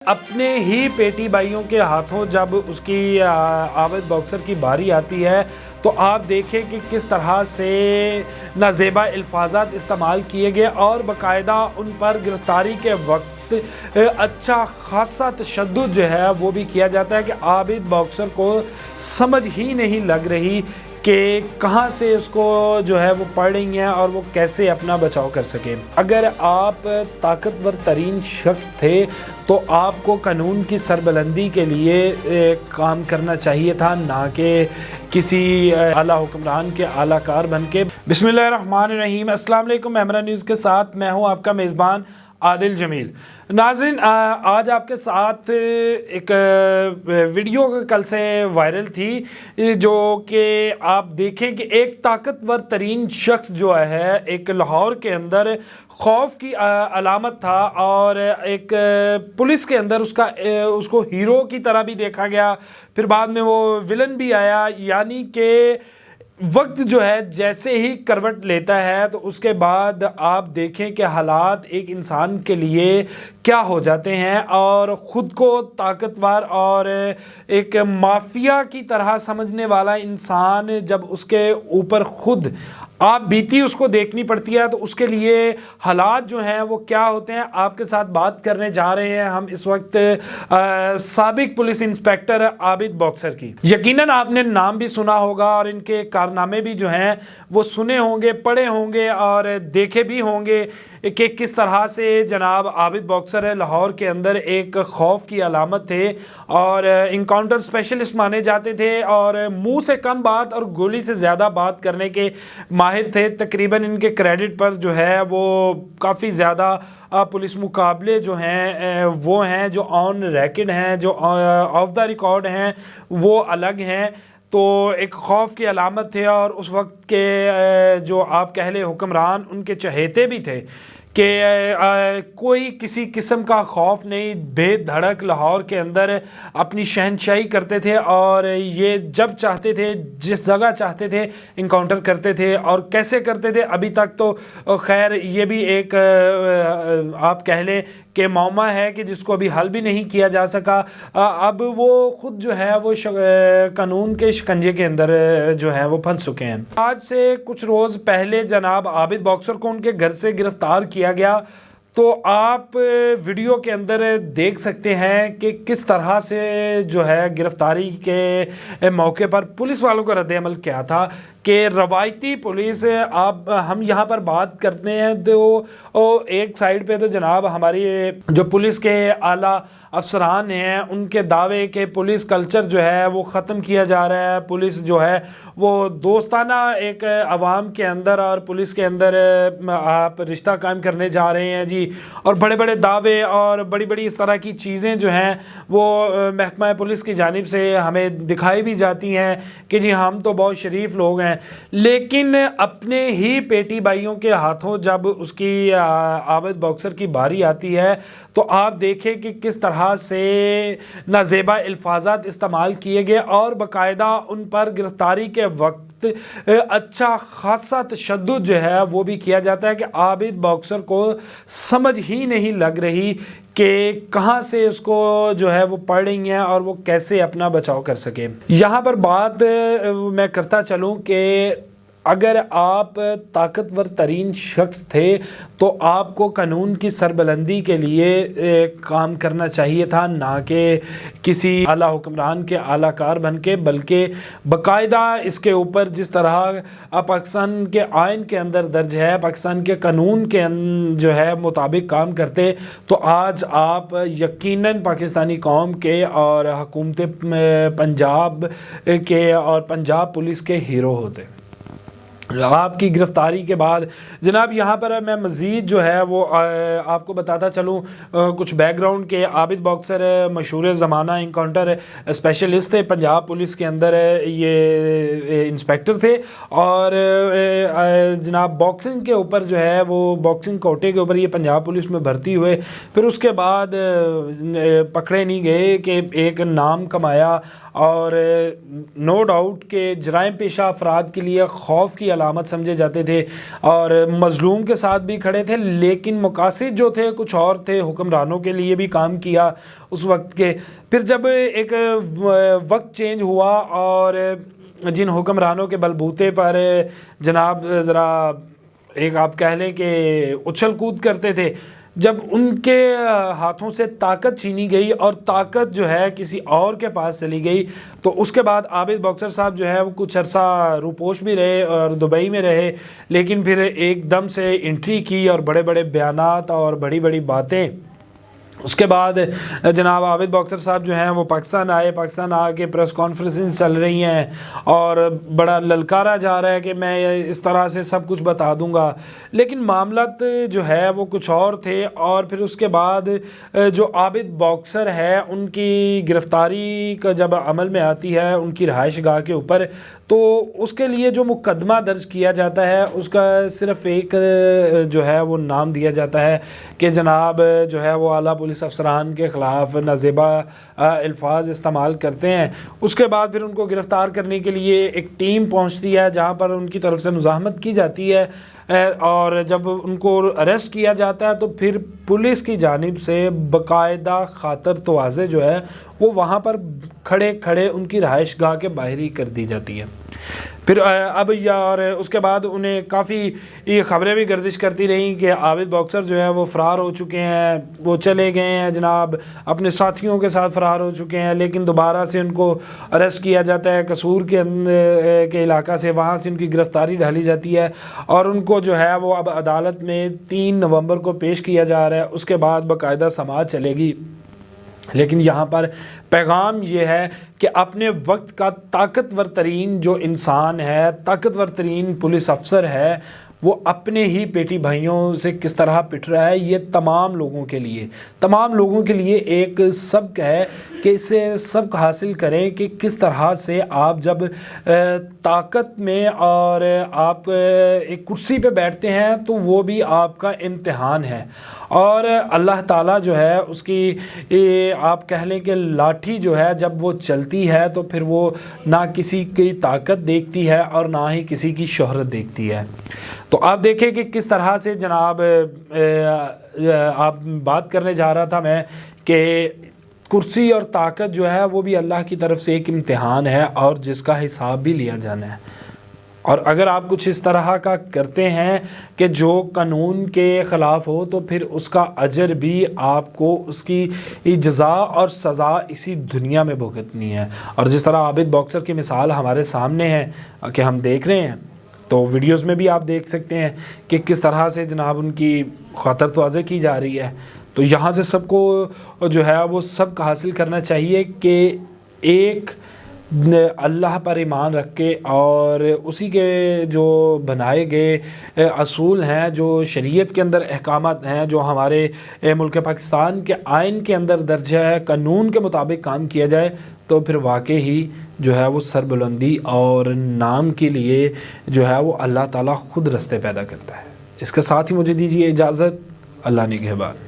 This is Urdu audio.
اپنے ہی پیٹی بھائیوں کے ہاتھوں جب اس کی عابد باکسر کی باری آتی ہے تو آپ دیکھیں کہ کس طرح سے نازیبا الفاظات استعمال کیے گئے اور باقاعدہ ان پر گرفتاری کے وقت اچھا خاصا تشدد جو ہے وہ بھی کیا جاتا ہے کہ عابد باکسر کو سمجھ ہی نہیں لگ رہی کہ کہاں سے اس کو جو ہے وہ پڑھ رہی ہیں اور وہ کیسے اپنا بچاؤ کر سکیں۔ اگر آپ طاقتور ترین شخص تھے تو آپ کو قانون کی سربلندی کے لیے کام کرنا چاہیے تھا، نہ کہ کسی اعلیٰ حکمران کے اعلیٰ کار بن کے۔ بسم اللہ الرحمن الرحیم، السلام علیکم۔ میمرا نیوز کے ساتھ میں ہوں آپ کا میزبان عادل جمیل۔ ناظرین، آج آپ کے ساتھ ایک ویڈیو کل سے وائرل تھی جو کہ آپ دیکھیں کہ ایک طاقتور ترین شخص جو ہے ایک لاہور کے اندر خوف کی علامت تھا اور ایک پولیس کے اندر اس کو ہیرو کی طرح بھی دیکھا گیا، پھر بعد میں وہ ولن بھی آیا، یعنی کہ وقت جو ہے جیسے ہی کروٹ لیتا ہے تو اس کے بعد آپ دیکھیں کہ حالات ایک انسان کے لیے کیا ہو جاتے ہیں، اور خود کو طاقتور اور ایک مافیا کی طرح سمجھنے والا انسان جب اس کے اوپر خود آپ بیتی اس کو دیکھنی پڑتی ہے تو اس کے لیے حالات جو ہیں وہ کیا ہوتے ہیں، آپ کے ساتھ بات کرنے جا رہے ہیں ہم اس وقت سابق پولیس انسپیکٹر عابد باکسر کی۔ یقیناً آپ نے نام بھی سنا ہوگا اور ان کے کارنامے بھی جو ہیں وہ سنے ہوں گے، پڑھے ہوں گے اور دیکھے بھی ہوں گے کہ کس طرح سے جناب عابد باکسر لاہور کے اندر ایک خوف کی علامت تھے اور انکاؤنٹر اسپیشلسٹ مانے جاتے تھے اور منہ سے کم بات اور گولی سے زیادہ بات کرنے کے ماہر تھے۔ تقریباً ان کے کریڈٹ پر جو ہے وہ کافی زیادہ پولیس مقابلے جو ہیں وہ ہیں جو آن ریکڈ ہیں، جو آف دا ریکارڈ ہیں وہ الگ ہیں۔ تو ایک خوف کی علامت تھے اور اس وقت کے جو آپ کہہ لیں حکمران ان کے چہیتے بھی تھے کہ کوئی کسی قسم کا خوف نہیں، بے دھڑک لاہور کے اندر اپنی شہنشاہی کرتے تھے اور یہ جب چاہتے تھے جس جگہ چاہتے تھے انکاؤنٹر کرتے تھے۔ اور کیسے کرتے تھے ابھی تک تو خیر یہ بھی ایک آپ کہہ لیں کہ معمہ ہے کہ جس کو ابھی حل بھی نہیں کیا جا سکا۔ اب وہ خود جو ہے وہ قانون کے شکنجے کے اندر جو ہے وہ پھنس چکے ہیں۔ آج سے کچھ روز پہلے جناب عابد باکسر کو ان کے گھر سے گرفتار کیا گیا، تو آپ ویڈیو کے اندر دیکھ سکتے ہیں کہ کس طرح سے جو ہے گرفتاری کے موقع پر پولیس والوں کا رد عمل کیا تھا کہ روایتی پولیس ہم یہاں پر بات کرتے ہیں تو ایک سائیڈ پہ تو جناب ہماری جو پولیس کے اعلیٰ افسران ہیں ان کے دعوے کہ پولیس کلچر جو ہے وہ ختم کیا جا رہا ہے، پولیس جو ہے وہ دوستانہ ایک عوام کے اندر اور پولیس کے اندر آپ رشتہ قائم کرنے جا رہے ہیں جی، اور بڑے بڑے دعوے اور بڑی بڑی اس طرح کی چیزیں جو ہیں وہ محکمہ پولیس کی جانب سے ہمیں دکھائی بھی جاتی ہیں کہ جی ہم تو بہت شریف لوگ ہیں، لیکن اپنے ہی پیٹی بھائیوں کے ہاتھوں جب اس کی عابد باکسر کی باری آتی ہے تو آپ دیکھیں کہ کس طرح سے نازیبا الفاظات استعمال کیے گئے اور باقاعدہ ان پر گرفتاری کے وقت اچھا خاصا تشدد جو ہے وہ بھی کیا جاتا ہے کہ عابد باکسر کو سمجھ ہی نہیں لگ رہی کہ کہاں سے اس کو جو ہے وہ پڑھ رہی ہیں اور وہ کیسے اپنا بچاؤ کر سکیں۔ یہاں پر بات میں کرتا چلوں کہ اگر آپ طاقتور ترین شخص تھے تو آپ کو قانون کی سربلندی کے لیے کام کرنا چاہیے تھا، نہ کہ کسی اعلیٰ حکمران کے اعلیٰ کار بن کے، بلکہ باقاعدہ اس کے اوپر جس طرح پاکستان کے آئین کے اندر درج ہے، پاکستان کے قانون کے جو ہے مطابق کام کرتے تو آج آپ یقیناً پاکستانی قوم کے اور حکومت پنجاب کے اور پنجاب پولیس کے ہیرو ہوتے۔ آپ کی گرفتاری کے بعد جناب یہاں پر میں مزید جو ہے وہ آپ کو بتاتا چلوں کچھ بیک گراؤنڈ کے عابد باکسر مشہور زمانہ انکاؤنٹر اسپیشلسٹ تھے، پنجاب پولیس کے اندر یہ انسپیکٹر تھے اور جناب باکسنگ کے اوپر جو ہے وہ باکسنگ کوٹے کے اوپر یہ پنجاب پولیس میں بھرتی ہوئے، پھر اس کے بعد پکڑے نہیں گئے کہ ایک نام کمایا اور نو ڈاؤٹ کہ جرائم پیشہ افراد کے لیے خوف کی علامت سمجھے جاتے تھے اور مظلوم کے ساتھ بھی کھڑے تھے، لیکن مقاصد جو تھے کچھ اور تھے، حکمرانوں کے لیے بھی کام کیا اس وقت کے۔ پھر جب ایک وقت چینج ہوا اور جن حکمرانوں کے بلبوتے پر جناب ذرا ایک آپ کہہ لیں کہ اچھل کود کرتے تھے، جب ان کے ہاتھوں سے طاقت چھینی گئی اور طاقت جو ہے کسی اور کے پاس چلی گئی، تو اس کے بعد عابد باکسر صاحب جو ہے وہ کچھ عرصہ روپوش بھی رہے اور دبئی میں رہے، لیکن پھر ایک دم سے انٹری کی اور بڑے بڑے بیانات اور بڑی بڑی باتیں۔ اس کے بعد جناب عابد باکسر صاحب جو ہیں وہ پاکستان آئے، پاکستان آ کے پریس کانفرنسز چل رہی ہیں اور بڑا للکارا جا رہا ہے کہ میں اس طرح سے سب کچھ بتا دوں گا، لیکن معاملات جو ہے وہ کچھ اور تھے۔ اور پھر اس کے بعد جو عابد باکسر ہے ان کی گرفتاری کا جب عمل میں آتی ہے ان کی رہائش گاہ کے اوپر، تو اس کے لیے جو مقدمہ درج کیا جاتا ہے اس کا صرف ایک جو ہے وہ نام دیا جاتا ہے کہ جناب جو ہے وہ اعلیٰ پولیس افسران کے خلاف نازیبا الفاظ استعمال کرتے ہیں۔ اس کے بعد پھر ان کو گرفتار کرنے کے لیے ایک ٹیم پہنچتی ہے جہاں پر ان کی طرف سے مزاحمت کی جاتی ہے، اور جب ان کو اریسٹ کیا جاتا ہے تو پھر پولیس کی جانب سے باقاعدہ خاطر توازے جو ہے وہ وہاں پر کھڑے کھڑے ان کی رہائش گاہ کے باہر ہی کر دی جاتی ہے۔ پھر اب اور اس کے بعد انہیں کافی یہ خبریں بھی گردش کرتی رہیں کہ عابد باکسر جو ہے وہ فرار ہو چکے ہیں، وہ چلے گئے ہیں جناب، اپنے ساتھیوں کے ساتھ فرار ہو چکے ہیں، لیکن دوبارہ سے ان کو اریسٹ کیا جاتا ہے قصور کے علاقہ سے، وہاں سے ان کی گرفتاری ڈالی جاتی ہے اور ان کو جو ہے وہ اب عدالت میں 3 نومبر کو پیش کیا جا رہا ہے۔ اس کے بعد باقاعدہ سماعت چلے گی، لیکن یہاں پر پیغام یہ ہے کہ اپنے وقت کا طاقتور ترین جو انسان ہے، طاقتور ترین پولیس افسر ہے، وہ اپنے ہی پیٹی بھائیوں سے کس طرح پٹ رہا ہے۔ یہ تمام لوگوں کے لیے ایک سبق ہے کہ اسے سبق حاصل کریں کہ کس طرح سے آپ جب طاقت میں اور آپ ایک کرسی پہ بیٹھتے ہیں تو وہ بھی آپ کا امتحان ہے، اور اللہ تعالیٰ جو ہے اس کی آپ کہہ لیں کہ لاٹھی جو ہے جب وہ چلتی ہے تو پھر وہ نہ کسی کی طاقت دیکھتی ہے اور نہ ہی کسی کی شہرت دیکھتی ہے۔ تو آپ دیکھیں کہ کس طرح سے جناب آپ بات کرنے جا رہا تھا میں کہ کرسی اور طاقت جو ہے وہ بھی اللہ کی طرف سے ایک امتحان ہے اور جس کا حساب بھی لیا جانا ہے، اور اگر آپ کچھ اس طرح کا کرتے ہیں کہ جو قانون کے خلاف ہو تو پھر اس کا اجر بھی آپ کو اس کی جزا اور سزا اسی دنیا میں بھگتنی ہے۔ اور جس طرح عابد باکسر کی مثال ہمارے سامنے ہے کہ ہم دیکھ رہے ہیں، تو ویڈیوز میں بھی آپ دیکھ سکتے ہیں کہ کس طرح سے جناب ان کی خاطر توازی کی جا رہی ہے۔ تو یہاں سے سب کو جو ہے وہ سبق حاصل کرنا چاہیے کہ ایک اللہ پر ایمان رکھ کے اور اسی کے جو بنائے گئے اصول ہیں، جو شریعت کے اندر احکامات ہیں، جو ہمارے ملک پاکستان کے آئین کے اندر درج ہے، قانون کے مطابق کام کیا جائے تو پھر واقعی ہی جو ہے وہ سربلندی اور نام کے لیے جو ہے وہ اللہ تعالیٰ خود رستے پیدا کرتا ہے۔ اس کے ساتھ ہی مجھے دیجیے اجازت، اللہ نگہبان۔